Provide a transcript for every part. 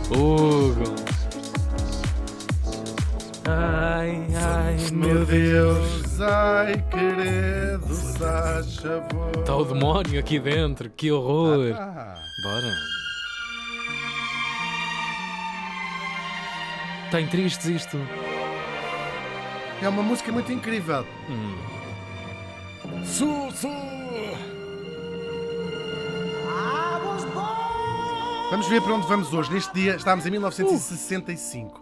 Hugo. Ai, ai, meu Deus. Ai, querido, se faz favor. Está o demónio aqui dentro, que horror. Bora. Tem tristes isto. É uma música muito incrível. Vamos ver para onde vamos hoje. Neste dia estávamos em 1965.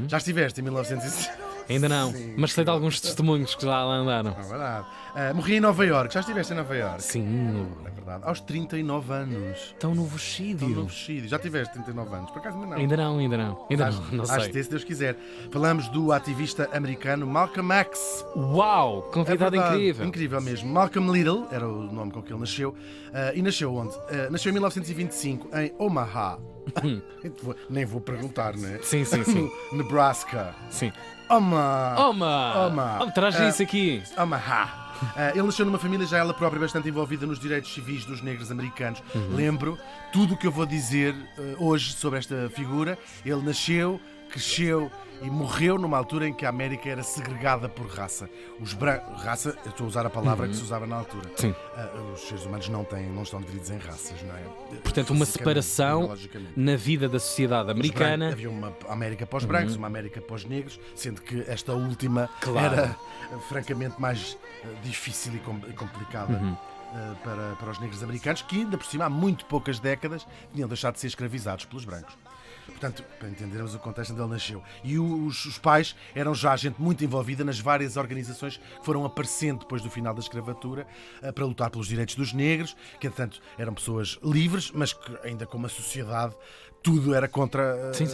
Já estiveste em 1965? Ainda não, Sim. mas sei de alguns testemunhos que já lá andaram. É verdade. Morri em Nova Iorque. Já estiveste em Nova Iorque? Sim, É verdade. Aos 39 anos. tão no Tão vestido. novo vestido. Já tiveste 39 anos? Por acaso ainda não. Ainda não Hás de sei. ter, se Deus quiser. Falamos do ativista americano Malcolm X. Uau, convidado verdade, incrível. Incrível mesmo. Malcolm Little era o nome com que ele nasceu. E nasceu onde? Nasceu em 1925 em Omaha. Nem vou perguntar, né? Sim. Nebraska. Sim. Omaha. Traz isso aqui. Omaha. Ele nasceu numa família já ela própria bastante envolvida nos direitos civis dos negros americanos. Lembro tudo o que eu vou dizer hoje sobre esta figura. Ele nasceu, cresceu e morreu numa altura em que a América era segregada por raça. Os raça, eu estou a usar a palavra que se usava na altura. Sim. Os seres humanos não estão divididos em raças, não é? Portanto, uma Fisicamente, separação biologicamente. na vida da sociedade americana. Havia uma América para os brancos, uma América para os negros, sendo que esta última Claro. era francamente mais difícil e complicada para os negros americanos, que ainda por cima há muito poucas décadas tinham deixado de ser escravizados pelos brancos. Portanto, para entendermos o contexto onde ele nasceu. E os pais eram já gente muito envolvida nas várias organizações que foram aparecendo depois do final da escravatura para lutar pelos direitos dos negros, que, entretanto, eram pessoas livres, mas que ainda com uma sociedade tudo era contra... Sim.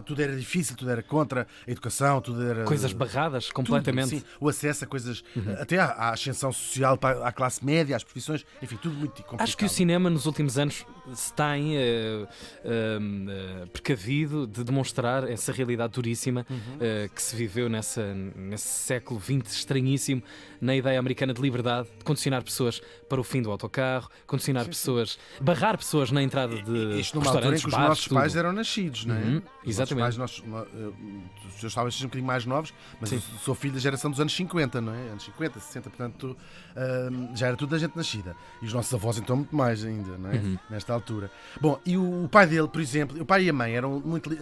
Tudo era difícil, tudo era contra a educação, tudo era... Coisas barradas tudo, completamente. sim, o acesso a coisas, até à ascensão social, à classe média, às profissões, enfim, tudo muito complicado. Acho que o cinema nos últimos anos se tem precavido de demonstrar essa realidade duríssima que se viveu nesse século XX estranhíssimo, na ideia americana de liberdade, de condicionar pessoas para o fim do autocarro, condicionar pessoas, barrar pessoas na entrada de Isto numa altura em restaurantes, que os bares, nossos tudo. pais eram nascidos, não é? Exatamente. Os seus talvez sejam um bocadinho mais novos, mas eu sou filho da geração dos anos 50, não é? Anos 50, 60, portanto já era tudo a gente nascida. E os nossos avós então muito mais ainda, não é? Nesta altura. Bom, e o pai dele, por exemplo, o pai e a mãe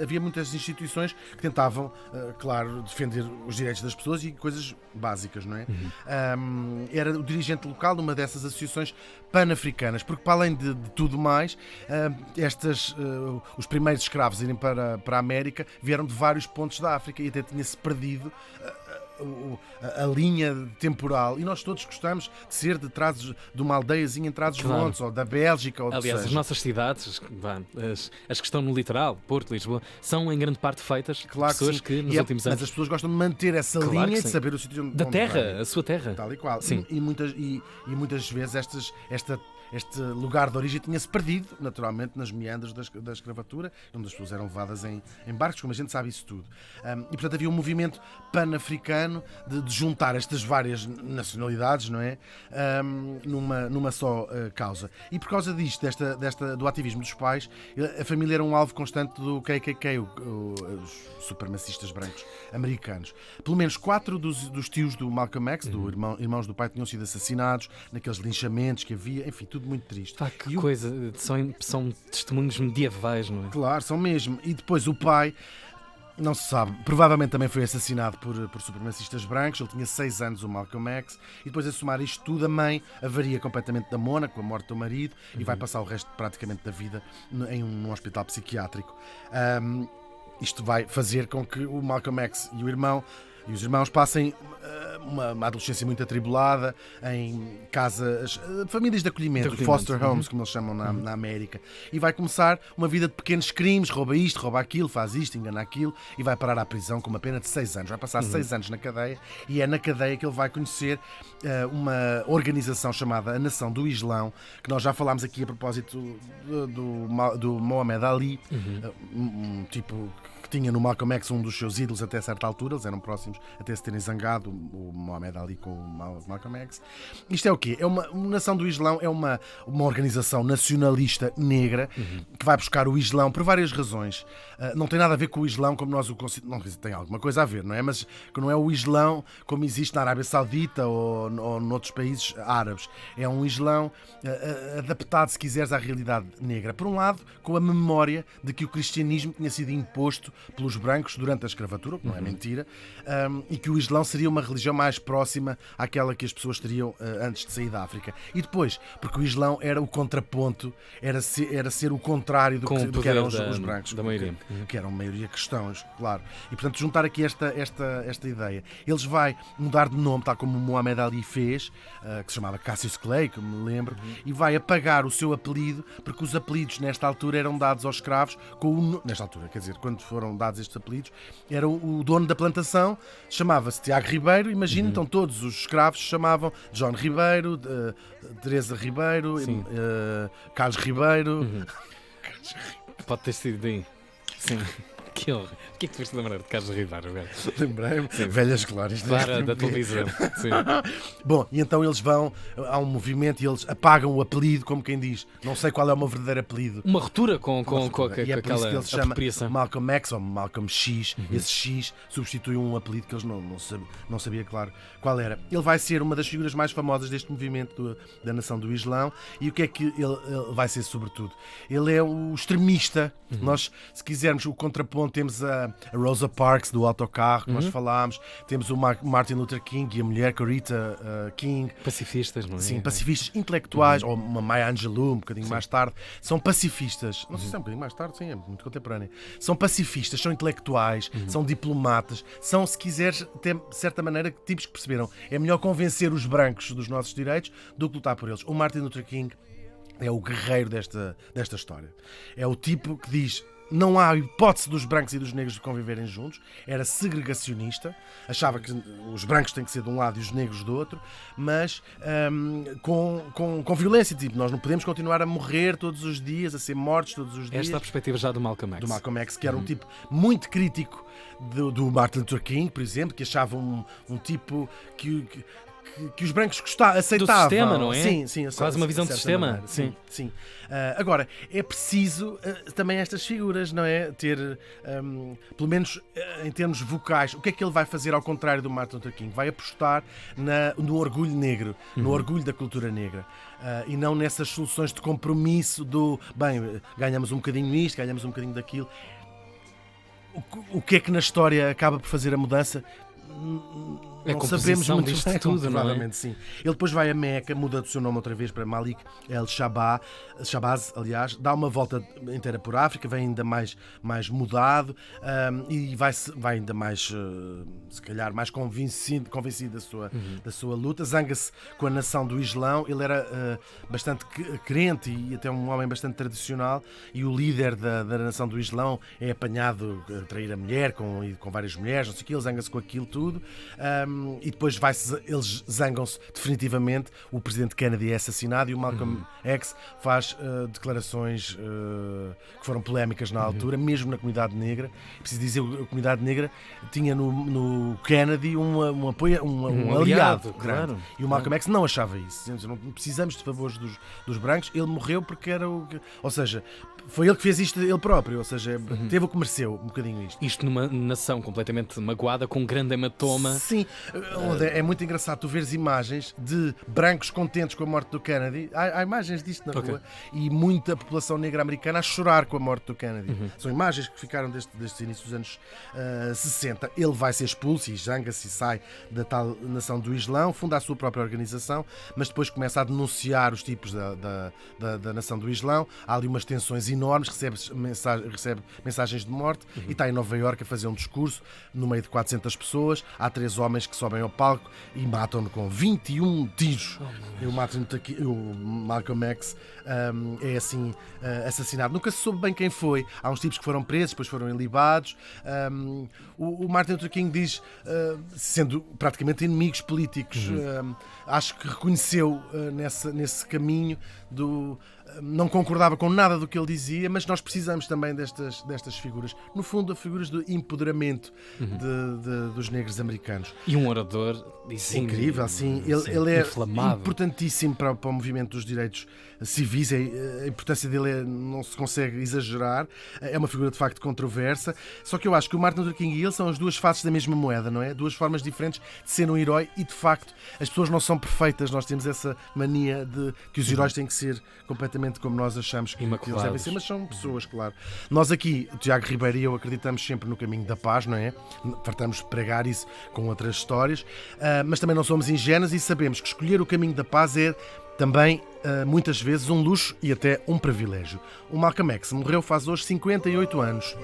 havia muitas instituições que tentavam, claro, defender os direitos das pessoas e coisas básicas, não é? Era o dirigente local de uma dessas associações pan-africanas, porque para além de tudo mais, os primeiros escravos a irem para a América vieram de vários pontos da África e até tinha-se perdido a linha temporal, e nós todos gostamos de ser de trás de uma aldeiazinha em Trás-os-Montes, ou da Bélgica, ou Aliás, as seja. nossas cidades, as que estão no litoral, Porto, Lisboa, são em grande parte feitas por Claro que pessoas sim. que nos últimos Mas anos... as pessoas gostam de manter essa Claro linha que e de sim. saber o sítio onde Da vêm. terra, a sua terra. Tal e qual. Sim. E muitas vezes este lugar de origem tinha-se perdido, naturalmente, nas meandros da escravatura, onde as pessoas eram levadas em barcos, como a gente sabe isso tudo. E, portanto, havia um movimento pan-africano de juntar estas várias nacionalidades, não é? Numa só causa. E por causa disto, do ativismo dos pais, a família era um alvo constante do KKK, os supremacistas brancos americanos. Pelo menos 4 dos tios do Malcolm X, irmãos do pai, tinham sido assassinados naqueles linchamentos que havia, enfim, tudo muito triste. Pá, que coisa, são testemunhos medievais, não é? Claro, são mesmo. E depois o pai, não se sabe, provavelmente também foi assassinado por supremacistas brancos. Ele tinha 6 anos, o Malcolm X, e depois a somar isto tudo, a mãe avaria completamente da Mona com a morte do marido e vai passar o resto praticamente da vida em um hospital psiquiátrico. Isto vai fazer com que o Malcolm X e os irmãos passem uma adolescência muito atribulada em casas, famílias de acolhimento, foster homes, como eles chamam na América. E vai começar uma vida de pequenos crimes, rouba isto, rouba aquilo, faz isto, engana aquilo, e vai parar à prisão com uma pena de 6 anos. Vai passar 6 anos na cadeia, e é na cadeia que ele vai conhecer uma organização chamada a Nação do Islão, que nós já falámos aqui a propósito do Muhammad Ali, um tipo que tinha no Malcolm X um dos seus ídolos até certa altura. Eles eram próximos até se terem zangado, o Muhammad Ali com o Malcolm X. Isto é o quê? A Nação do Islão é uma organização nacionalista negra que vai buscar o Islão por várias razões. Não tem nada a ver com o Islão como nós o consideramos. Não, tem alguma coisa a ver, não é? Mas que não é o Islão como existe na Arábia Saudita ou noutros países árabes. É um Islão adaptado, se quiseres, à realidade negra. Por um lado, com a memória de que o cristianismo tinha sido imposto pelos brancos durante a escravatura, que não é mentira, e que o Islão seria uma religião mais próxima àquela que as pessoas teriam antes de sair da África. E depois, porque o Islão era o contraponto, era ser o contrário do que eram os brancos, da maioria. que eram a maioria cristãos, claro. E portanto, juntar aqui esta ideia. Eles vai mudar de nome, tal como o Muhammad Ali fez, que se chamava Cassius Clay, que me lembro, e vai apagar o seu apelido, porque os apelidos nesta altura eram dados aos escravos nesta altura, quer dizer, quando foram dados estes apelidos, era o dono da plantação, chamava-se Tiago Ribeiro, imagina, então todos os escravos se chamavam John Ribeiro, Teresa Ribeiro, Carlos Ribeiro. Pode ter sido bem. Sim. Que honra. O que é que tu foste lembrar de Carlos Ribeiro? Lembrei-me. Velhas glórias da televisão. Sim. Bom, e então eles vão há um movimento e eles apagam o apelido, como quem diz, não sei qual é o meu verdadeiro apelido. Uma ruptura com E é por aquela isso que ele se chama apropriação. Malcolm X ou Malcolm X. Esse X substitui um apelido que eles não sabia, claro, qual era. Ele vai ser uma das figuras mais famosas deste movimento da Nação do Islão. E o que é que ele vai ser, sobretudo? Ele é o extremista. Nós, se quisermos o contraponto, temos a Rosa Parks do autocarro, que nós falámos, temos o Martin Luther King e a mulher Coretta King. Pacifistas, não é? Sim, pacifistas intelectuais, ou uma Maya Angelou, um bocadinho mais tarde, são pacifistas. Não sei se é um bocadinho mais tarde, sim, é muito contemporâneo. São pacifistas, são intelectuais, são diplomatas, são, se quiseres, de certa maneira, tipos que perceberam. É melhor convencer os brancos dos nossos direitos do que lutar por eles. O Martin Luther King é o guerreiro desta história. É o tipo que diz: não há hipótese dos brancos e dos negros de conviverem juntos. Era segregacionista, achava que os brancos têm que ser de um lado e os negros do outro, mas com violência, tipo, nós não podemos continuar a morrer todos os dias, a ser mortos todos os dias. Esta é a perspectiva já do Malcolm X. Do Malcolm X, que era um tipo muito crítico do Martin Luther King, por exemplo, que achava um tipo que os brancos aceitavam. Do sistema, não é? Sim, quase uma visão de sistema. Maneira. Sim. Agora, é preciso também estas figuras, não é? Ter, pelo menos em termos vocais, o que é que ele vai fazer ao contrário do Martin Luther King? Vai apostar no orgulho negro, no orgulho da cultura negra. E não nessas soluções de compromisso ganhamos um bocadinho nisto, ganhamos um bocadinho daquilo. O que é que na história acaba por fazer a mudança? Não sabemos muito bem, tudo, provavelmente, não é? sim. Ele depois vai a Meca, muda do seu nome outra vez para Malik El-Shabazz, aliás, dá uma volta inteira por África, vem ainda mais mudado, e vai ainda mais, se calhar, mais convencido da sua luta. Zanga-se com a Nação do Islão. Ele era bastante crente e até um homem bastante tradicional, e o líder da Nação do Islão é apanhado a trair a mulher com várias mulheres, não sei o que, ele zanga-se com aquilo tudo. E depois eles zangam-se definitivamente. O presidente Kennedy é assassinado e o Malcolm X faz declarações que foram polémicas na altura, mesmo na comunidade negra. Preciso dizer, a comunidade negra tinha no Kennedy um apoio, um aliado grande. Claro. E o Malcolm X não achava isso. Não precisamos de favores dos brancos. Ele morreu porque era ou seja, foi ele que fez isto ele próprio. Ou seja, teve o que mereceu um bocadinho isto. Isto numa nação completamente magoada, com um grande hematoma. Sim, é muito engraçado tu veres imagens de brancos contentes com a morte do Kennedy. Há imagens disto na rua, e muita população negra americana a chorar com a morte do Kennedy. São imagens que ficaram destes inícios dos anos 60. Ele vai ser expulso e zanga-se e sai da tal Nação do Islão, funda a sua própria organização, mas depois começa a denunciar os tipos da Nação do Islão. Há ali umas tensões enormes, recebe mensagens de morte, e está em Nova Iorque a fazer um discurso no meio de 400 pessoas. Há 3 homens que sobem ao palco e matam-no com 21 tiros. E o Malcolm X é assim assassinado. Nunca se soube bem quem foi. Há uns tipos que foram presos, depois foram ilibados. O Martin Luther King diz, sendo praticamente inimigos políticos, acho que reconheceu nesse caminho não concordava com nada do que ele dizia, mas nós precisamos também destas figuras. No fundo, figuras de empoderamento dos negros americanos. E um orador incrível, assim. Ele é inflamado. Importantíssimo para o movimento dos direitos civis. A importância dele não se consegue exagerar. É uma figura de facto controversa. Só que eu acho que o Martin Luther King e ele são as duas faces da mesma moeda, não é? Duas formas diferentes de ser um herói e, de facto, as pessoas não são perfeitas. Nós temos essa mania de que os heróis têm que ser completamente como nós achamos que eles devem ser, mas são pessoas, claro. Nós aqui, o Tiago Ribeiro e eu, acreditamos sempre no caminho da paz, não é? Fartamos de pregar isso com outras histórias, mas também não somos ingênuos e sabemos que escolher o caminho da paz é também, muitas vezes, um luxo e até um privilégio. O Malcolm X morreu faz hoje 58 anos.